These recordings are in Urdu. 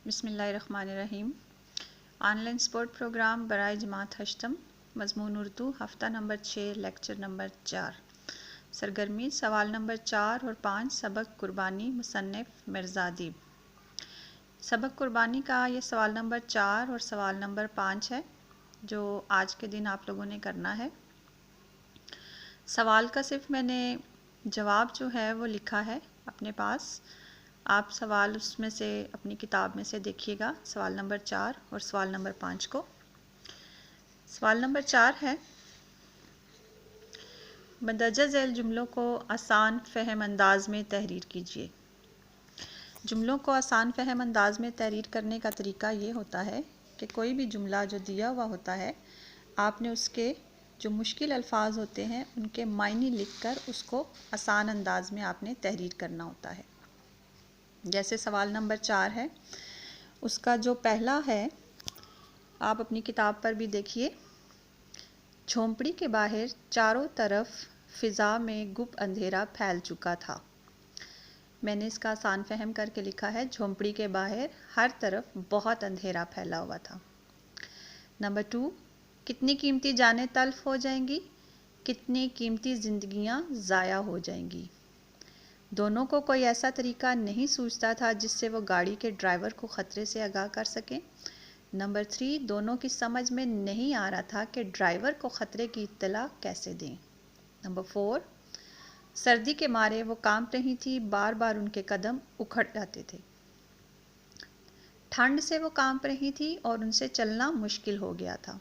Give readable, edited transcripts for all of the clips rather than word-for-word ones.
بسم اللہ الرحمن الرحیم۔ آن لائن سپورٹ پروگرام برائے جماعت ہشتم، مضمون اردو، ہفتہ نمبر 6، لیکچر نمبر 4۔ سرگرمی سوال نمبر 4 اور 5، سبق قربانی، مصنف مرزا ادیب۔ سبق قربانی کا یہ سوال نمبر 4 اور سوال نمبر 5 ہے جو آج کے دن آپ لوگوں نے کرنا ہے۔ سوال کا صرف میں نے جواب جو ہے وہ لکھا ہے اپنے پاس، آپ سوال اس میں سے اپنی کتاب میں سے دیکھیے گا، سوال نمبر 4 اور سوال نمبر 5 کو۔ سوال نمبر 4 ہے، مندرجہ ذیل جملوں کو آسان فہم انداز میں تحریر کیجیے۔ جملوں کو آسان فہم انداز میں تحریر کرنے کا طریقہ یہ ہوتا ہے کہ کوئی بھی جملہ جو دیا ہوا ہوتا ہے، آپ نے اس کے جو مشکل الفاظ ہوتے ہیں ان کے معنی لکھ کر اس کو آسان انداز میں آپ نے تحریر کرنا ہوتا ہے۔ جیسے سوال نمبر 4 ہے، اس کا جو پہلا ہے آپ اپنی کتاب پر بھی دیکھیے۔ جھونپڑی کے باہر چاروں طرف فضا میں گپ اندھیرا پھیل چکا تھا۔ میں نے اس کا آسان فہم کر کے لکھا ہے، جھونپڑی کے باہر ہر طرف بہت اندھیرا پھیلا ہوا تھا۔ نمبر 2، کتنی قیمتی جانیں تلف ہو جائیں گی، کتنی قیمتی زندگیاں ضائع ہو جائیں گی۔ دونوں کو کوئی ایسا طریقہ نہیں سوچتا تھا جس سے وہ گاڑی کے ڈرائیور کو خطرے سے آگاہ کر سکیں۔ نمبر 3، دونوں کی سمجھ میں نہیں آ رہا تھا کہ ڈرائیور کو خطرے کی اطلاع کیسے دیں۔ نمبر 4، سردی کے مارے وہ کانپ رہی تھی، بار بار ان کے قدم اکھڑ جاتے تھے۔ ٹھنڈ سے وہ کانپ رہی تھی اور ان سے چلنا مشکل ہو گیا تھا۔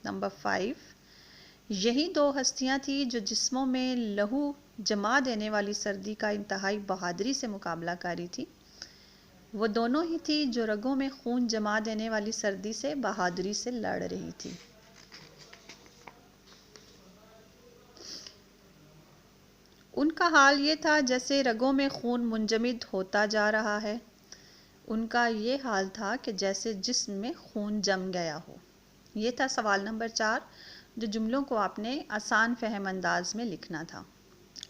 نمبر 5، یہی دو ہستیاں تھیں جو جسموں میں لہو جما دینے والی سردی کا انتہائی بہادری سے مقابلہ کاری تھی۔ وہ دونوں ہی تھی جو رگوں میں خون جما دینے والی سردی سے بہادری سے لڑ رہی تھی۔ ان کا حال یہ تھا جیسے رگوں میں خون منجمد ہوتا جا رہا ہے۔ ان کا یہ حال تھا کہ جیسے جسم میں خون جم گیا ہو۔ یہ تھا سوال نمبر 4 جو جملوں کو آپ نے آسان فہم انداز میں لکھنا تھا۔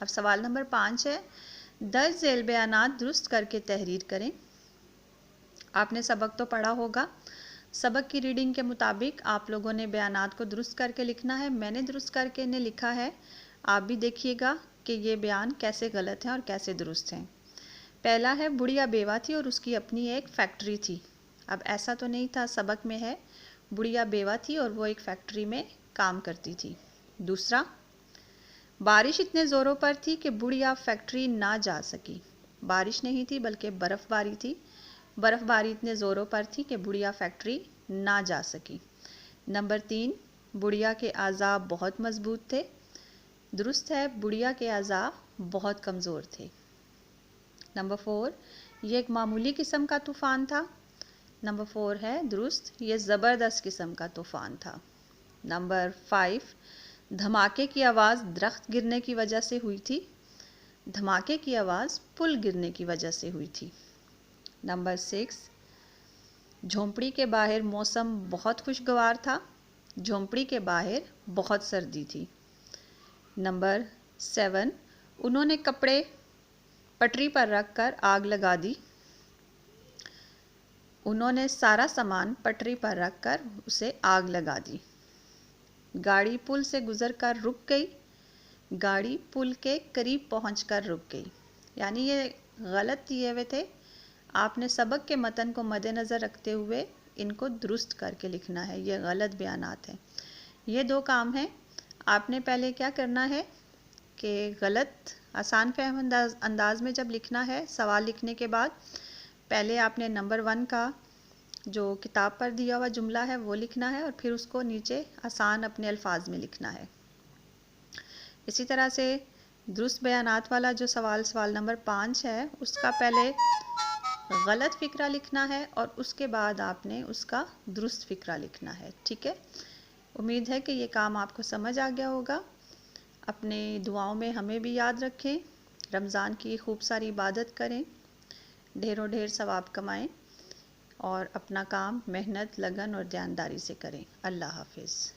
اب سوال نمبر 5 ہے، درج ذیل بیانات درست کر کے تحریر کریں۔ آپ نے سبق تو پڑھا ہوگا، سبق کی ریڈنگ کے مطابق آپ لوگوں نے بیانات کو درست کر کے لکھنا ہے۔ میں نے درست کر کے انہیں لکھا ہے، آپ بھی دیکھیے گا کہ یہ بیان کیسے غلط ہیں اور کیسے درست ہیں۔ پہلا ہے، بڑھیا بیوہ تھی اور اس کی اپنی ایک فیکٹری تھی۔ اب ایسا تو نہیں تھا، سبق میں ہے بڑھیا بیوہ تھی اور وہ ایک فیکٹری میں کام کرتی تھی۔ دوسرا، بارش اتنے زوروں پر تھی کہ بڑھیا فیکٹری نہ جا سکی۔ بارش نہیں تھی بلکہ برف باری تھی۔ برف باری اتنے زوروں پر تھی کہ بڑھیا فیکٹری نہ جا سکی۔ نمبر 3، بڑھیا کے اعضاء بہت مضبوط تھے۔ درست ہے، بڑھیا کے اعضاء بہت کمزور تھے۔ نمبر 4، یہ ایک معمولی قسم کا طوفان تھا۔ نمبر 4 ہے درست، یہ زبردست قسم کا طوفان تھا۔ نمبر 5، دھماکے کی آواز درخت گرنے کی وجہ سے ہوئی تھی۔ دھماکے کی آواز پل گرنے کی وجہ سے ہوئی تھی۔ نمبر 6، جھونپڑی کے باہر موسم بہت خوشگوار تھا۔ جھونپڑی کے باہر بہت سردی تھی۔ نمبر 7، انہوں نے کپڑے پٹری پر رکھ کر آگ لگا دی۔ انہوں نے سارا سامان پٹری پر رکھ کر اسے آگ لگا دی۔ گاڑی پل سے گزر کر رک گئی۔ گاڑی پل کے قریب پہنچ کر رک گئی۔ یعنی یہ غلط دیے ہوئے تھے، آپ نے سبق کے متن کو مد نظر رکھتے ہوئے ان کو درست کر کے لکھنا ہے، یہ غلط بیانات ہیں۔ یہ دو کام ہیں، آپ نے پہلے کیا کرنا ہے کہ غلط آسان فہم انداز میں جب لکھنا ہے، سوال لکھنے کے بعد پہلے آپ نے نمبر 1 کا جو کتاب پر دیا ہوا جملہ ہے وہ لکھنا ہے اور پھر اس کو نیچے آسان اپنے الفاظ میں لکھنا ہے۔ اسی طرح سے درست بیانات والا جو سوال نمبر 5 ہے، اس کا پہلے غلط فقرہ لکھنا ہے اور اس کے بعد آپ نے اس کا درست فقرہ لکھنا ہے، ٹھیک ہے؟ امید ہے کہ یہ کام آپ کو سمجھ آ گیا ہوگا۔ اپنے دعاؤں میں ہمیں بھی یاد رکھیں، رمضان کی خوب ساری عبادت کریں، ڈھیروں ڈھیر ثواب کمائیں اور اپنا کام محنت، لگن اور دیانتداری سے کریں۔ اللہ حافظ۔